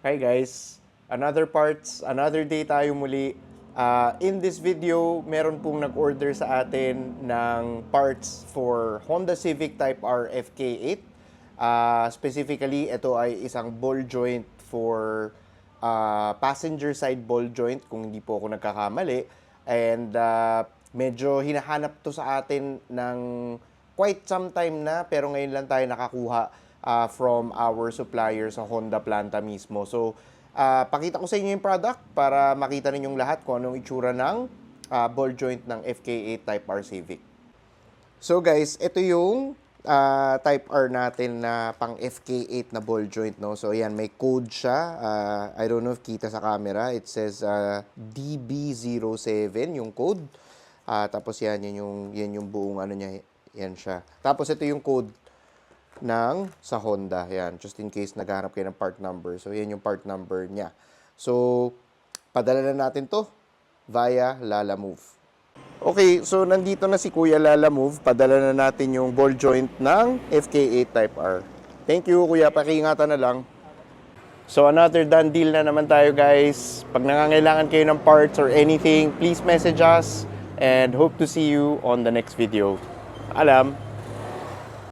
Hi guys, another parts, another day tayo muli. In this video, meron pong nag-order sa atin ng parts for Honda Civic Type R FK8. Specifically, ito ay isang ball joint for passenger side ball joint, kung hindi po ako nagkakamali. And medyo hinahanap to sa atin ng quite some time na, pero ngayon lang tayo nakakuha from our supplier sa Honda planta mismo. So, pakita ko sa inyo yung product para makita ninyong lahat kung anong itsura ng ball joint ng FK8 Type R Civic. So guys, ito yung Type R natin na pang FK8 na ball joint, no? So ayan, may code siya. I don't know if kita sa camera. It says DB07 yung code. Tapos yan yung buong ano niya. Yan siya. Tapos ito yung code ng sa Honda. Yan, just in case naghahanap kayo ng part number. So, yan yung part number niya. So, padala na natin to via Lalamove. Okay, so nandito na si Kuya Lalamove. Padala na natin yung ball joint ng FK8 Type R. Thank you, Kuya. Pakiingatan na lang. So, another done deal na naman tayo, guys. Pag nangangailangan kayo ng parts or anything, please message us and hope to see you on the next video. Alam!